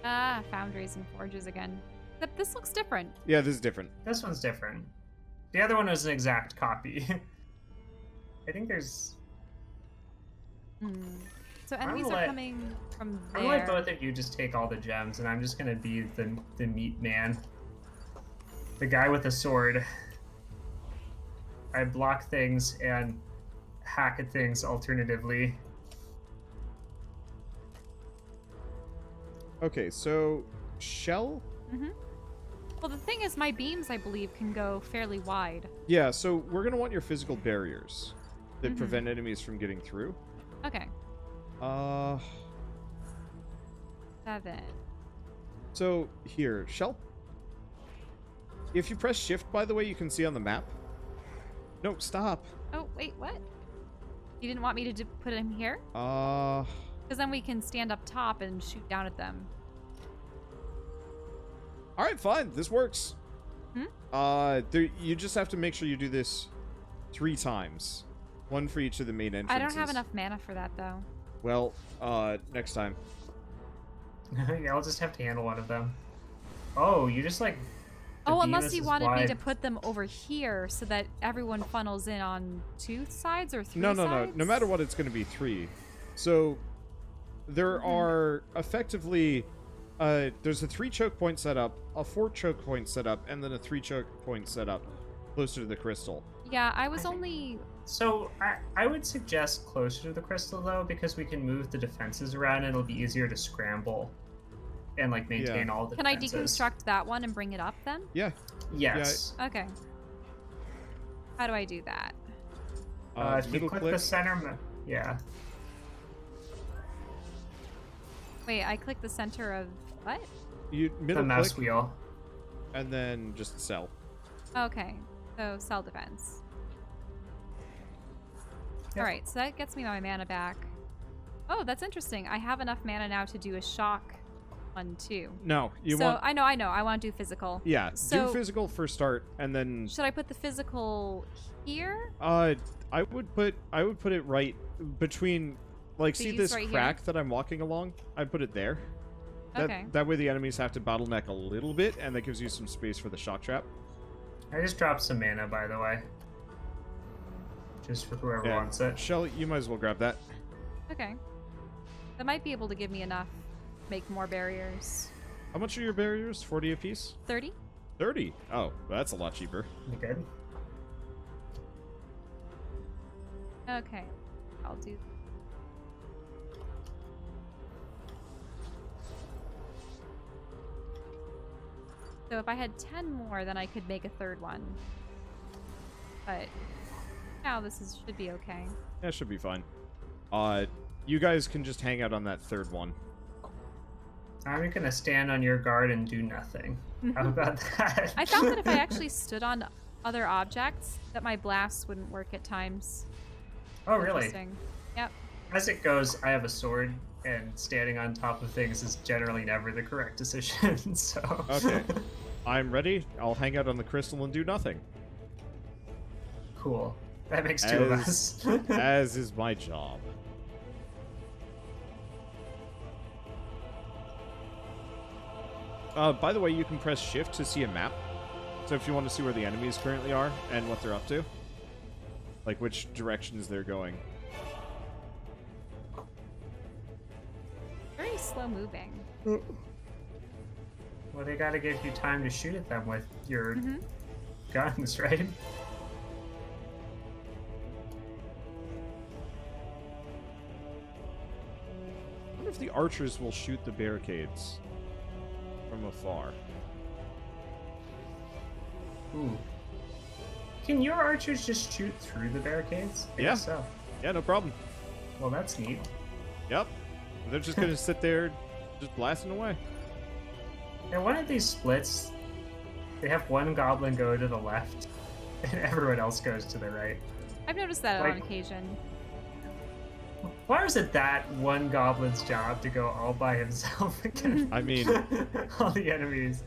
Ah, foundries and forges again. Except this looks different. Yeah, this is different. This one's different. The other one was an exact copy. I think there's... So enemies are coming from there. I'm gonna let both of you just take all the gems, and I'm just gonna be the meat man. The guy with a sword. I block things and hack at things alternatively. Okay, so shell? Well, the thing is, my beams, I believe, can go fairly wide. Yeah, so we're going to want your physical barriers that prevent enemies from getting through. Okay. 7. So here, shell. If you press shift, by the way, you can see on the map. No, stop. Oh, wait, what? You didn't want me to put him here? Because then we can stand up top and shoot down at them. All right, fine. This works. You just have to make sure you do this 3 times. 1 for each of the main entrances. I don't have enough mana for that, though. Well, next time. Yeah, I'll just have to handle one of them. Oh, you just like... Oh, unless you wanted me to put them over here so that everyone funnels in on 2 sides or 3 sides? No. No matter what, it's going to be 3. So there are effectively... there's a 3 choke point setup, a 4 choke point setup, and then a 3 choke point setup closer to the crystal. Yeah, I was only... So I would suggest closer to the crystal, though, because we can move the defenses around and it'll be easier to scramble and like maintain all the defenses. Can I deconstruct that one and bring it up then? Yeah. Yes. Yeah, okay. How do I do that? If you click the center... Yeah. Wait, I click the center of what? You middle the mouse click, wheel. And then just cell. Okay, so cell defense. Yep. All right, so that gets me my mana back. Oh, that's interesting. I have enough mana now to do a shock one too. No, you so, want... I know. I want to do physical. Yeah, so, do physical for start, and then... Should I put the physical here? I would put it right between... Like, see this right crack that I'm walking along? I'd put it there. Okay. That way the enemies have to bottleneck a little bit, and that gives you some space for the shock trap. I just dropped some mana, by the way. Just for whoever wants it. Shelly, you might as well grab that. Okay. That might be able to give me enough. Make more barriers. How much are your barriers? 40 apiece? 30? 30? Oh, that's a lot cheaper. You good? Okay. I'll do... So if I had 10 more, then I could make a 3rd one. But now this should be okay. Yeah, should be fine. You guys can just hang out on that 3rd one. I'm gonna stand on your guard and do nothing. How about that? I found that if I actually stood on other objects, that my blasts wouldn't work at times. Oh, really? Interesting. Yep. As it goes, I have a sword, and standing on top of things is generally never the correct decision, so... Okay. I'm ready. I'll hang out on the crystal and do nothing. Cool. That makes 2 of us. As is my job. By the way, you can press shift to see a map. So if you want to see where the enemies currently are and what they're up to. Like which directions they're going. Very slow moving. Well, they gotta give you time to shoot at them with your guns, right? I wonder if the archers will shoot the barricades from afar. Ooh. Can your archers just shoot through the barricades? I guess so. Yeah, no problem. Well, that's neat. Yep. They're just gonna sit there just blasting away. And one of these splits, they have one goblin go to the left, and everyone else goes to the right. I've noticed that on occasion. Why is it that one goblin's job to go all by himself against I mean, all the enemies?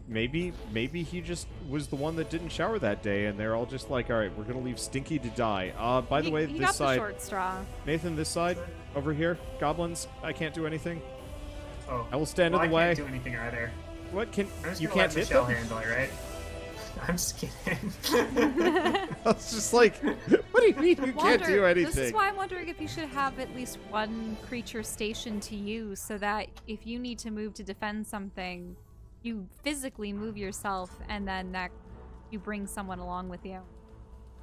Maybe he just was the one that didn't shower that day, and they're all just like, all right, we're gonna leave Stinky to die. By the way, he this got side, the short straw. Nathan, this side over here, goblins. I can't do anything. Oh. I will stand well, in the I way. can't do anything either. What can I'm just you gonna can't let hit Michelle them? handle it, right? I'm just kidding. I was just like, what do you mean you can't do anything? This is why I'm wondering if you should have at least one creature stationed to you, so that if you need to move to defend something, you physically move yourself, and then that you bring someone along with you.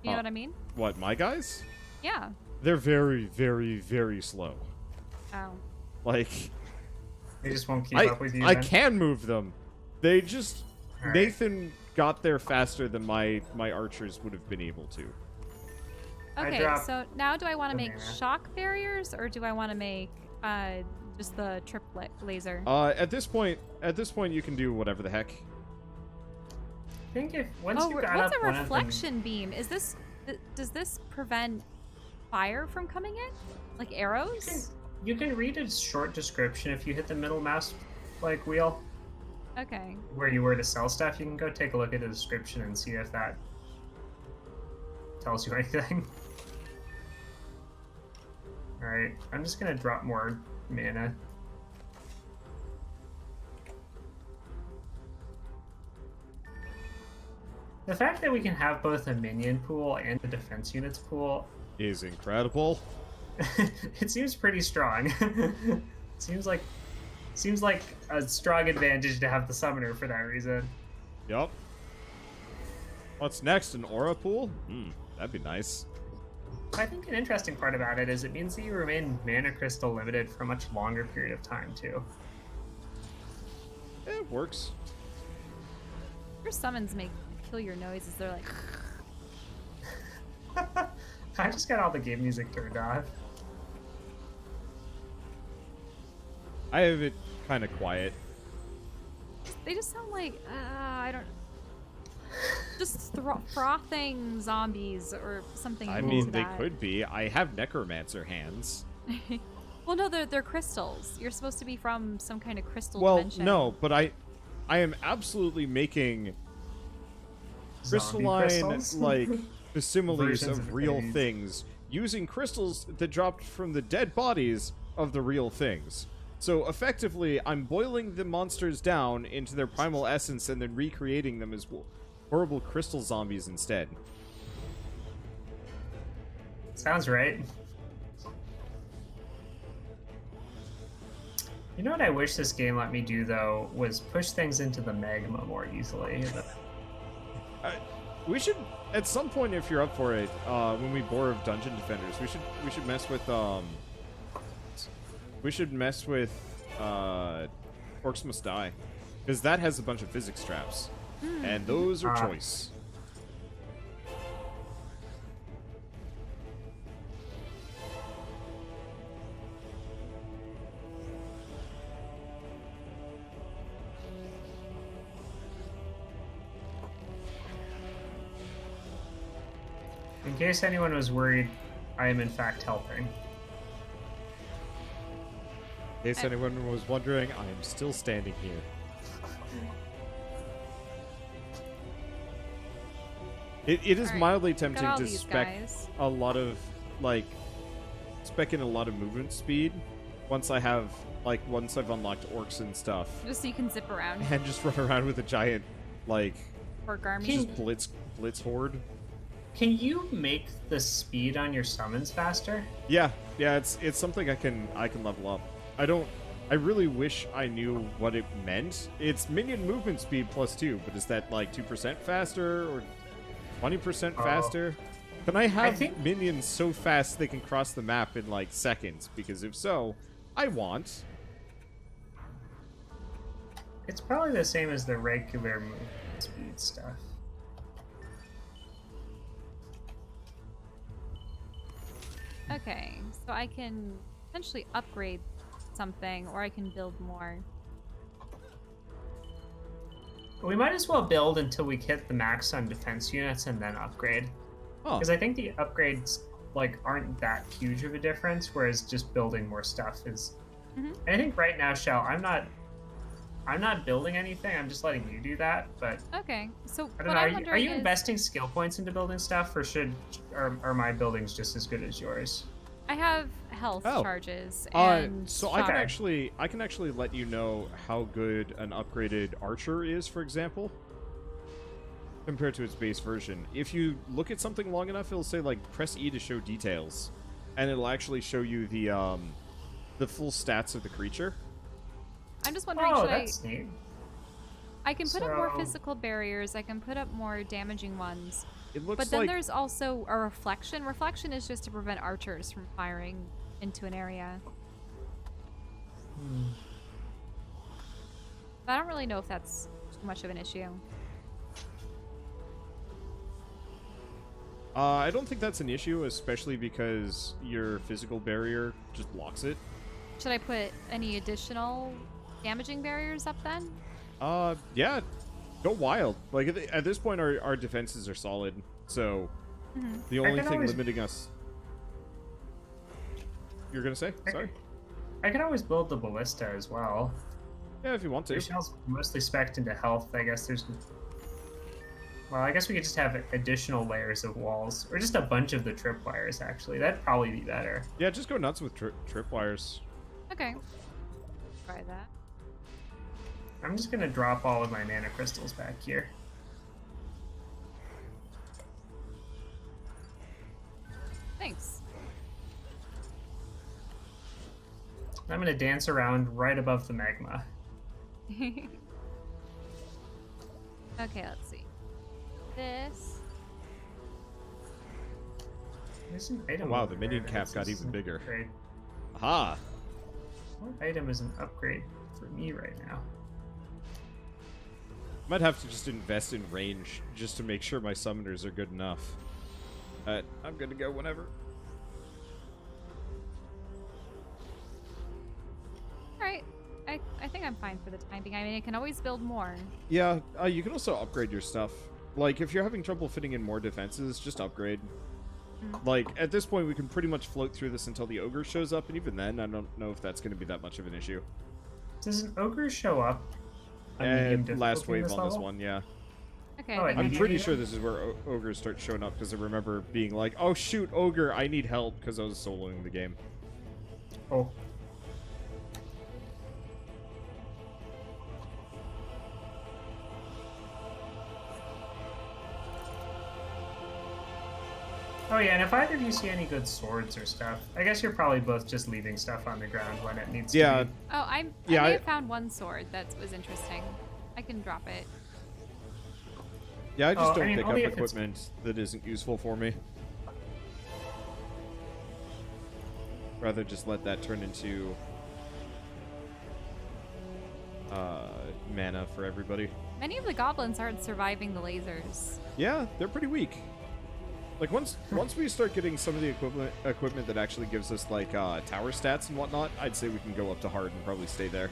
You know what I mean? What, my guys? Yeah. They're very, very, very slow. Oh. Like, They just won't keep up with you. I then? can move them. They just All right. Nathan got there faster than my archers would have been able to. I Okay, dropped so now do I want to the make mana. shock barriers, or do I want to make just the triplet laser? At this point you can do whatever the heck. I think if once you got what's up a one of them, reflection beam? Is this does this prevent fire from coming in? Like arrows? you can read a short description if you hit the middle mouse like wheel Okay. where you were to sell stuff. You can go take a look at the description and see if that tells you anything. All right, I'm just gonna drop more mana. The fact that we can have both a minion pool and a defense units pool, Is incredible. it seems pretty strong. seems like a strong advantage to have the summoner for that reason. Yup. What's next? An aura pool? That'd be nice. I think an interesting part about it is it means that you remain mana crystal limited for a much longer period of time too. It works. Your summons make peculiar noises. They're like I just got all the game music turned off. I have it kind of quiet. they just sound like I don't just frothing zombies or something. I equal mean, to they that. could be. I have necromancer hands. Well, no, they're crystals. You're supposed to be from some kind of crystal Well, dimension. no, but I am absolutely making Zombie crystalline crystals? like facsimiles Versions of of real things. things using crystals that dropped from the dead bodies of the real things. So effectively, I'm boiling the monsters down into their primal essence and then recreating them as horrible crystal zombies instead. Sounds right. You know what I wish this game let me do though was push things into the magma more easily. We should, at some point, if you're up for it, when we bore of Dungeon Defenders, we should mess with Orcs Must Die, because that has a bunch of physics traps, and those are choice. In case anyone was worried, I am in fact helping. In case anyone was wondering, I am still standing here. It is Alright, mildly got tempting all to these spec guys. a lot of, like, spec in a lot of movement speed once I've unlocked orcs and stuff, Just so you can zip around and just run around with a giant, like, for Garmy. just blitz horde. Can you make the speed on your summons faster? Yeah, it's something I can level up. I really wish I knew what it meant. It's minion movement speed +2, but is that like 2% faster or 20% faster? Can I have think- minions so fast they can cross the map in like seconds? Because if so, I want. It's probably the same as the regular movement speed stuff. Okay, so I can potentially upgrade something, or I can build more. We might as well build until we hit the max on defense units and then upgrade. Oh, Because I think the upgrades like aren't that huge of a difference, whereas just building more stuff is. Mhm. And I think right now, Shell, I'm not building anything. I'm just letting you do that. But Okay, so I what don't know. I'm Are you wondering is, investing skill points into building stuff, or are my buildings just as good as yours? I have health Oh. charges and So I can shock. actually let you know how good an upgraded archer is, for example, compared to its base version. If you look at something long enough, it'll say like press E to show details, and it'll actually show you the full stats of the creature. I'm just wondering, Oh, should that's neat. I can put up more So- physical barriers, I can put up more damaging ones. It looks But then like there's also a reflection. Reflection is just to prevent archers from firing into an area. But I don't really know if that's too much of an issue. I don't think that's an issue, especially because your physical barrier just blocks it. Should I put any additional damaging barriers up then? Yeah, go wild. Like at this point, our defenses are solid, so the only can thing always- limiting us. You're gonna say? Sorry. I can always build the ballista as well. Yeah, if you want to. The shell's mostly spec'd into health. I guess there's. Well, I guess we could just have additional layers of walls, or just a bunch of the tripwires. Actually, that'd probably be better. Yeah, just go nuts with tripwires. Okay. Try that. I'm just gonna drop all of my mana crystals back here. Thanks. I'm gonna dance around right above the magma. Okay, let's see. This. There's an item. Oh, wow, over the minion there cap that got says even an bigger. upgrade. Aha! What item is an upgrade for me right now? Might have to just invest in range just to make sure my summoners are good enough. I'm gonna go whenever. Alright. I think I'm fine for the time being. I mean, I can always build more. Yeah, you can also upgrade your stuff. Like, if you're having trouble fitting in more defenses, just upgrade. Like, at this point, we can pretty much float through this until the ogre shows up, and even then, I don't know if that's going to be that much of an issue. Does an ogre show up? on medium And difficulty last in wave on this level? one, yeah. Okay. Oh, I I think I'm medium pretty even? sure this is where ogres start showing up, because I remember being like, oh shoot, ogre, I need help, because I was soloing the game. Oh. Oh yeah, and if either of you see any good swords or stuff, I guess you're probably both just leaving stuff on the ground when it needs Yeah, to be. Oh, I may have found one sword that was interesting. I can drop it. yeah, I just Oh, I don't mean, pick up only if it's- equipment that isn't useful for me. Rather just let that turn into mana for everybody. Many of the goblins aren't surviving the lasers. Yeah, they're pretty weak. Like once we start getting some of the equipment that actually gives us like tower stats and whatnot, I'd say we can go up to hard and probably stay there.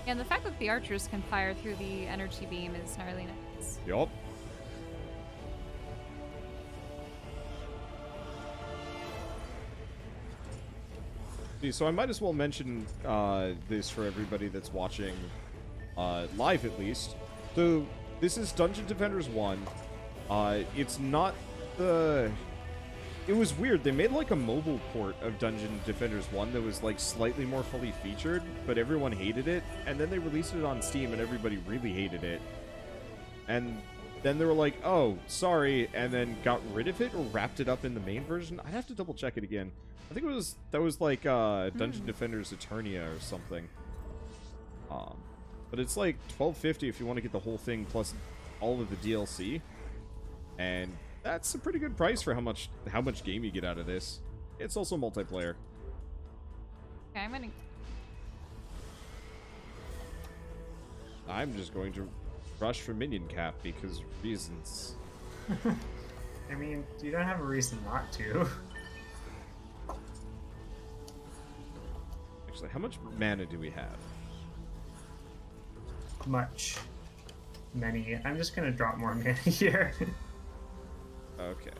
And the fact that the archers can fire through the energy beam is gnarly nice. Yup. So I might as well mention this for everybody that's watching live, at least. So this is Dungeon Defenders 1. It's not the... It was weird. They made like a mobile port of Dungeon Defenders 1 that was like slightly more fully featured, but everyone hated it. And then they released it on Steam and everybody really hated it. And then they were like, oh, sorry, and then got rid of it or wrapped it up in the main version. I'd have to double check it again. I think that was like Dungeon Defenders Eternia or something. But it's like $12.50 if you want to get the whole thing plus all of the DLC. And that's a pretty good price for how much game you get out of this. It's also multiplayer. Okay, I'm just going to rush for minion cap because reasons. I mean, you don't have a reason not to. Actually, how much mana do we have? Much. Many. I'm just gonna drop more mana here. Okay.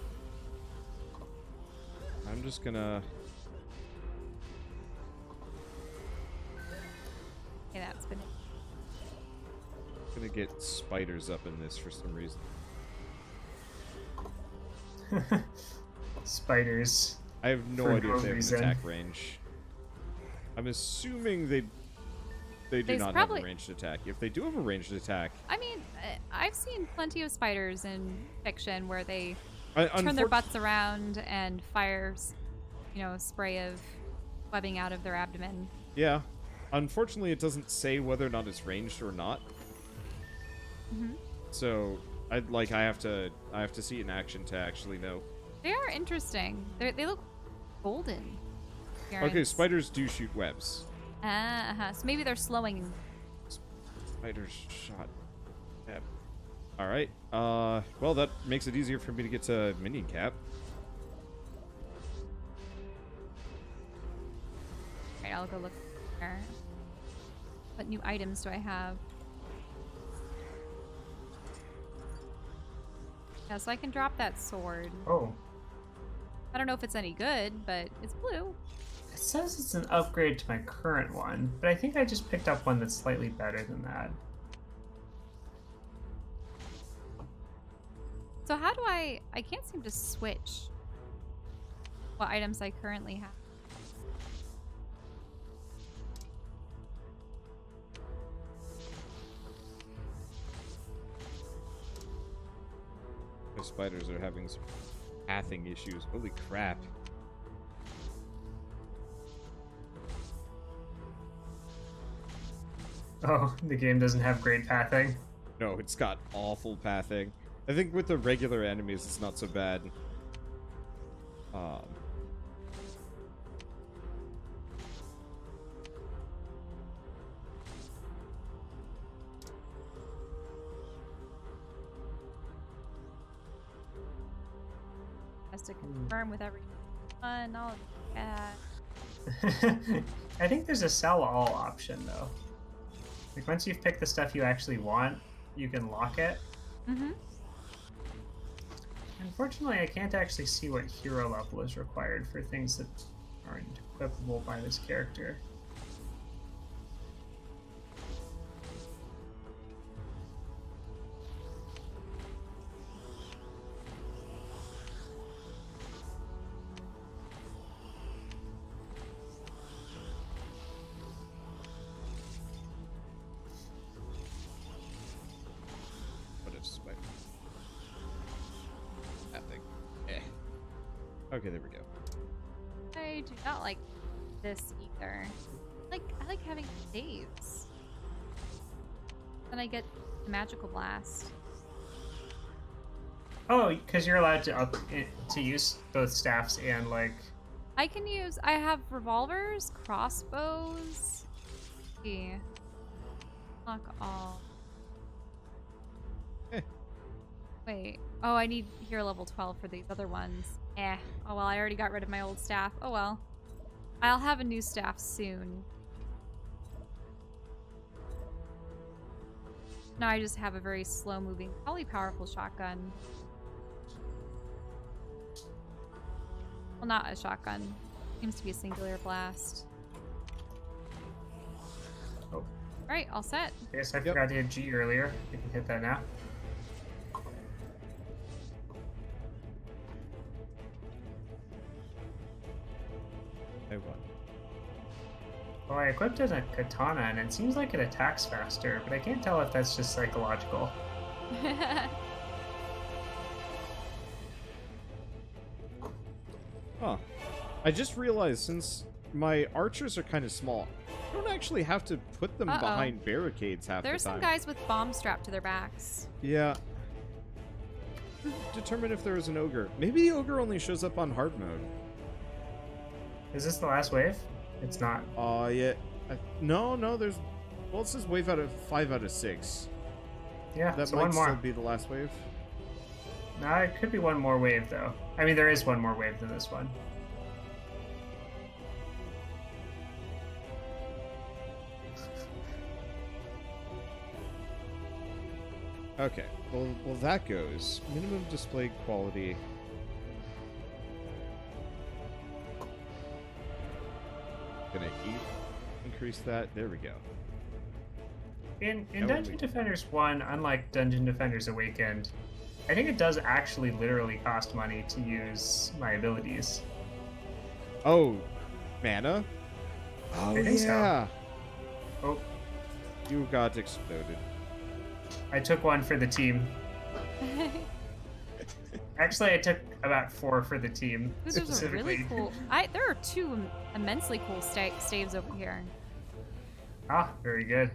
I'm just gonna... Okay, that's been it. gonna get spiders up in this for some reason. Spiders. I have no For idea no if they have reason. an attack range. I'm assuming they do There's not probably- have a ranged attack. If they do have a ranged attack, I mean, I've seen plenty of spiders in fiction where they I, turn their butts around and fires, a spray of webbing out of their abdomen. Yeah. Unfortunately, it doesn't say whether or not it's ranged or not. Hmm. So I have to see it in action to actually know. They are interesting. They look golden. Okay, appearance. spiders do shoot webs. So maybe they're slowing. Spiders shot web. All right. Well, that makes it easier for me to get to minion cap. Alright, I'll go look there. What new items do I have? Yeah, so I can drop that sword. Oh. I don't know if it's any good, but it's blue. It says it's an upgrade to my current one, but I think I just picked up one that's slightly better than that. So how do I can't seem to switch what items I currently have. The spiders are having some pathing issues. Holy crap. Oh, the game doesn't have great pathing. No, it's got awful pathing. I think with the regular enemies, it's not so bad. Has to confirm with every one. All of that. I think there's a sell all option though. Like once you've picked the stuff you actually want, you can lock it. Mm-hmm. Unfortunately, I can't actually see what hero level is required for things that aren't equipable by this character. What if spider? Pathing. Eh. Okay, there we go. I do not like this either. I like having saves. Then I get the magical blast. Oh, because you're allowed to use both staffs and like. I have revolvers, crossbows. Let's see. Lock all. Eh. Wait. Oh, I need hero level 12 for these other ones. Oh well, I already got rid of my old staff. Oh well. I'll have a new staff soon. Now I just have a very slow moving, probably powerful shotgun. Well, not a shotgun. Seems to be a singular blast. Oh, Alright, all set. I guess I forgot to hit G earlier. You can hit that now. I won. Well, I equipped it a katana and it seems like it attacks faster, but I can't tell if that's just psychological. Huh. I just realized since my archers are kind of small, I don't actually have to put them behind barricades half There's the time. some guys with bombs strapped to their backs. Yeah. Determine if there is an ogre. Maybe the ogre only shows up on hard mode. Is this the last wave? It's not. Yeah. No, there's... Well, it says wave 5 out of 6. Yeah, That so might one more. still be the last wave. No, it could be one more wave, though. I mean, there is one more wave than this one. Okay. Well, that goes. Minimum display quality. Gonna increase that. There we go. In That would Dungeon be- Defenders 1, unlike Dungeon Defenders Awakened, I think it does actually literally cost money to use my abilities. Oh, mana? Oh, I think so. yeah. Oh, You got exploded. I took one for the team. Actually, I took about 4 for the team. Ooh, there's a specifically. really cool. There are 2 immensely cool staves over here. Ah, very good.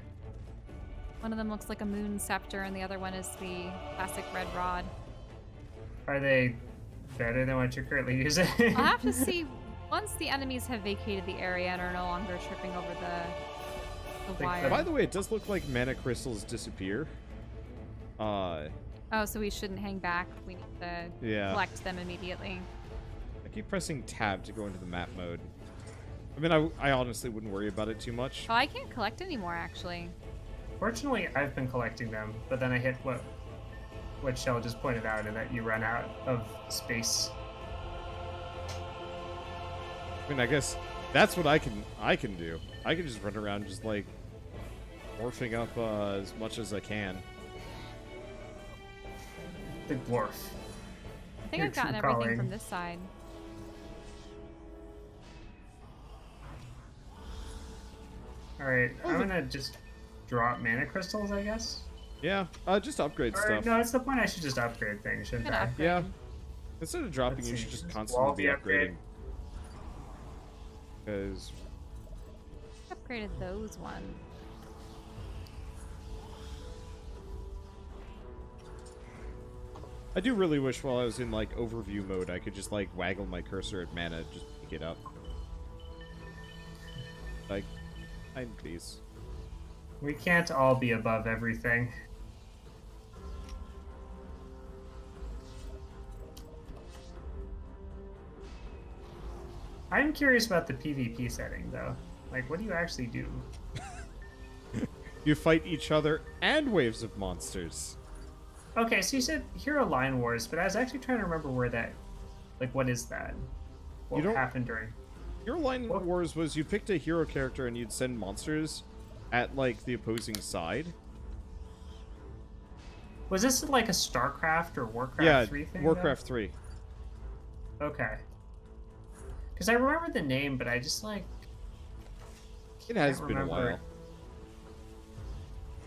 One of them looks like a moon scepter, and the other one is the classic red rod. Are they better than what you're currently using? I'll have to see once the enemies have vacated the area and are no longer tripping over the Like, wire. By the way, it does look like mana crystals disappear. Oh, so we shouldn't hang back. We need to Yeah. collect them immediately. I keep pressing tab to go into the map mode. I mean, I honestly wouldn't worry about it too much. Oh, I can't collect anymore, actually. Fortunately, I've been collecting them, but then I hit what Shell just pointed out, and that you run out of space. I mean, I guess that's what I can do. I can just run around just like morphing up as much as I can. The dwarf. I think Your I've gotten true everything calling. from this side. Alright, Oh, I'm gonna just drop mana crystals, I guess. Yeah, just upgrade Or, stuff. no, it's the point I should just upgrade things, I'm shouldn't gonna I? upgrade. Yeah. Instead of dropping, Let's you see, should just this constantly be wall be upgrading. upgraded? Because Upgraded those ones. I do really wish while I was in like overview mode, I could just like waggle my cursor at mana, just pick it up. Like, please. We can't all be above everything. I'm curious about the PvP setting, though. Like, what do you actually do? You fight each other and waves of monsters. Okay, so you said Hero Line Wars, but I was actually trying to remember where that... Like, what is that? What don't- happened during... Your line What? wars was you picked a hero character and you'd send monsters at like the opposing side. Was this like a StarCraft or Warcraft Yeah, 3 thing? Warcraft 3. though? Okay. Because I remember the name, but I just, like... It has can't been a remember.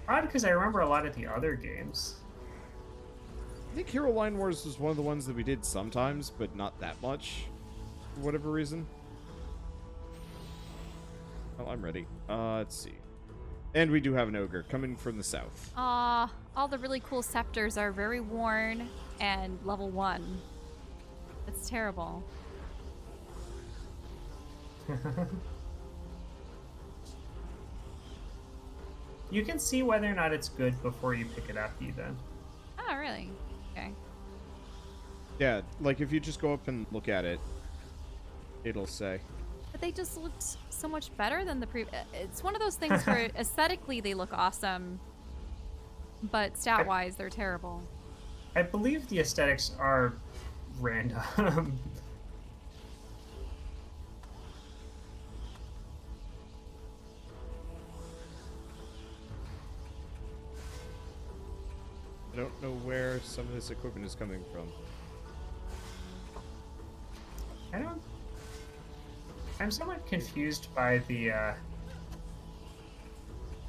while. Odd, because I remember a lot of the other games. I think Hero Line Wars was one of the ones that we did sometimes, but not that much, for whatever reason. Well, I'm ready. Let's see. And we do have an ogre coming from the south. All the really cool scepters are very worn and level 1. It's terrible. You can see whether or not it's good before you pick it up, even. Oh, really? Okay. Yeah, like if you just go up and look at it, it'll say. But they just looked so much better than the It's one of those things where aesthetically they look awesome, but stat-wise they're terrible. I believe the aesthetics are random. I don't know where some of this equipment is coming from. I'm somewhat confused by the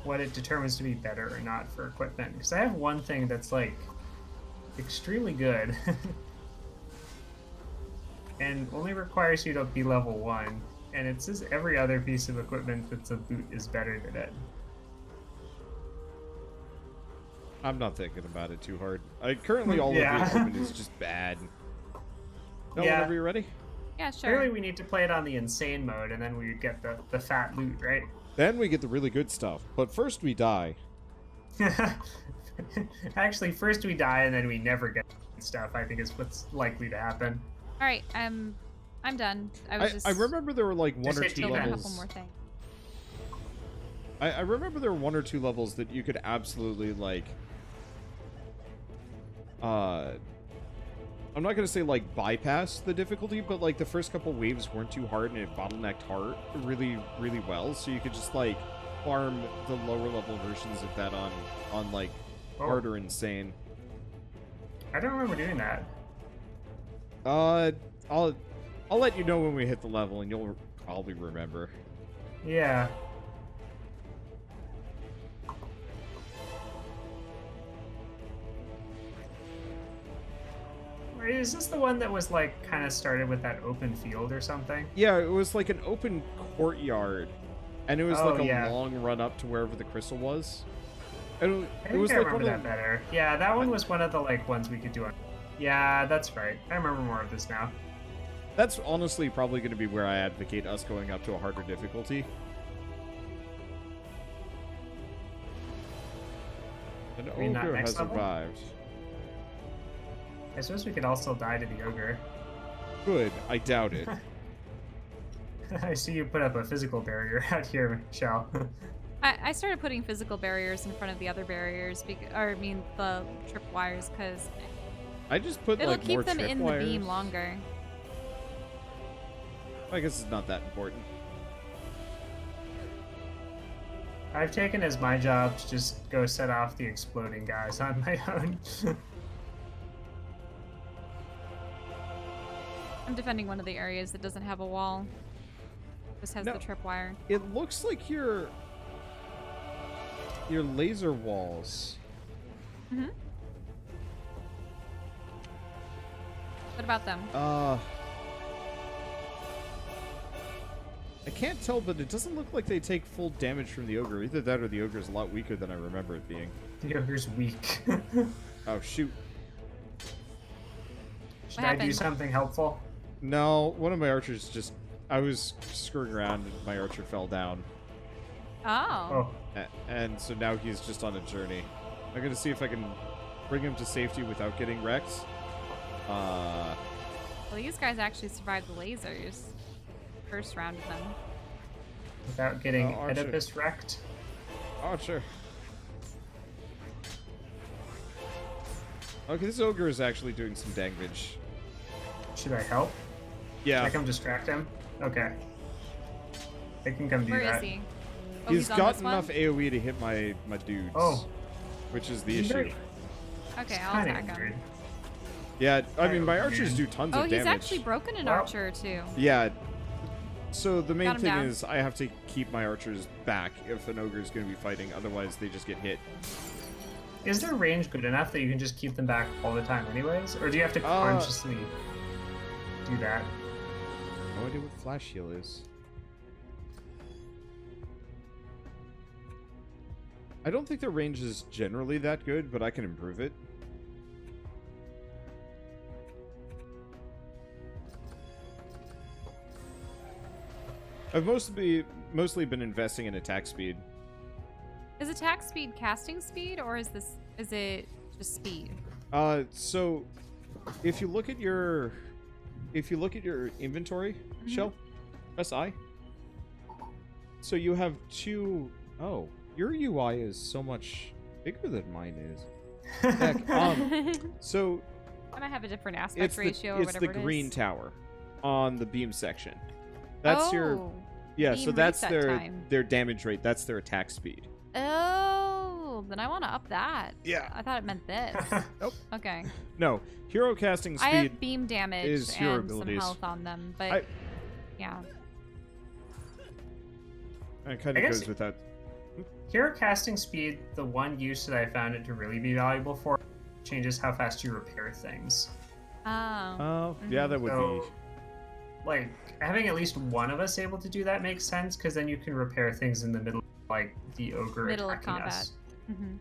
what it determines to be better or not for equipment. Because I have one thing that's like extremely good, and only requires you to be level 1, and it says every other piece of equipment that's a boot is better than it. I'm not thinking about it too hard. Currently all Yeah. of the equipment is just bad. No, Yeah. whenever you're ready. Yeah, sure. Clearly, we need to play it on the insane mode, and then we get the fat loot, right? Then we get the really good stuff. But first we die. Actually, first we die, and then we never get stuff. I think is what's likely to happen. All right, I'm done. I remember there were like one Just or hit two building a defense. couple levels. more things. I remember there were one or two levels that you could absolutely like I'm not gonna say like bypass the difficulty, but like the first couple waves weren't too hard and it bottlenecked hard really, really well. So you could just like farm the lower level versions of that on like Oh. hard or insane. I don't remember doing that. I'll let you know when we hit the level, and you'll probably remember. Yeah. Wait, is this the one that was like kind of started with that open field or something? Yeah, it was like an open courtyard, and it was Oh, like a yeah. long run up to wherever the crystal was. And I it think was I like remember one of that better. Yeah, that one was one of the like ones we could do on. Yeah, that's right. I remember more of this now. That's honestly probably going to be where I advocate us going up to a harder difficulty. An mean that ogre next has level? arrived. I suppose we could also die to the ogre. Good, I doubt it. I see you put up a physical barrier out here, Shell. I started putting physical barriers in front of the other barriers, the tripwires, because I just put it'll like more keep them in the beam tripwires. longer. I guess it's not that important. I've taken as my job to just go set off the exploding guys on my own. I'm defending one of the areas that doesn't have a wall. Just has No. the tripwire. It looks like your laser walls. Mm-hmm. What about them? I can't tell, but it doesn't look like they take full damage from the ogre. Either that or the ogre is a lot weaker than I remember it being. The ogre's weak. Oh, shoot. Should What I do happened? something helpful? No, one of my archers just... I was screwing around and my archer fell down. Oh. And so now he's just on a journey. I'm going to see if I can bring him to safety without getting wrecked. Well, these guys actually survived the lasers. First round of them. Without getting Archer. Oedipus wrecked? Archer. Okay, this ogre is actually doing some damage. Should I help? Yeah. Should I come distract him? Okay. I can come do Where that. is he? Oh, He's on got this one? enough AoE to hit my dudes. Oh. Which is the He's issue. very- Okay, he's I'll kinda attack injured. him. Yeah, I mean, my Oh, archers man. do tons Oh, of he's damage. actually broken an Wow. archer too. Yeah. So the main Got him thing down. is I have to keep my archers back if an ogre is going to be fighting. Otherwise, they just get hit. Is their range good enough that you can just keep them back all the time anyways? Or do you have to consciously do that? No idea what flash heal is. I don't think their range is generally that good, but I can improve it. I've mostly been investing in attack speed. Is attack speed casting speed, or is it just speed? So if you look at your inventory, Shell, press I. So you have two oh, your UI is so much bigger than mine is. Heck, so I might have a different aspect it's ratio or the whatever it is. green tower on the beam section. That's your Oh. yeah, beam so that's reset time. their damage rate, that's their attack speed. Oh, then I want to up that. Yeah. I thought it meant this. Nope. Okay. No, hero casting I speed have beam damage is hero and some abilities. health on them, but I- yeah. kind I of guess- goes with that. Hero casting speed, the one use that I found it to really be valuable for, changes how fast you repair things. Oh. Oh, yeah, that would So, like, having at least one of us able to do that makes sense, because then you can repair things in the middle, like the ogre Middle of attacking combat. us. Mm-hmm.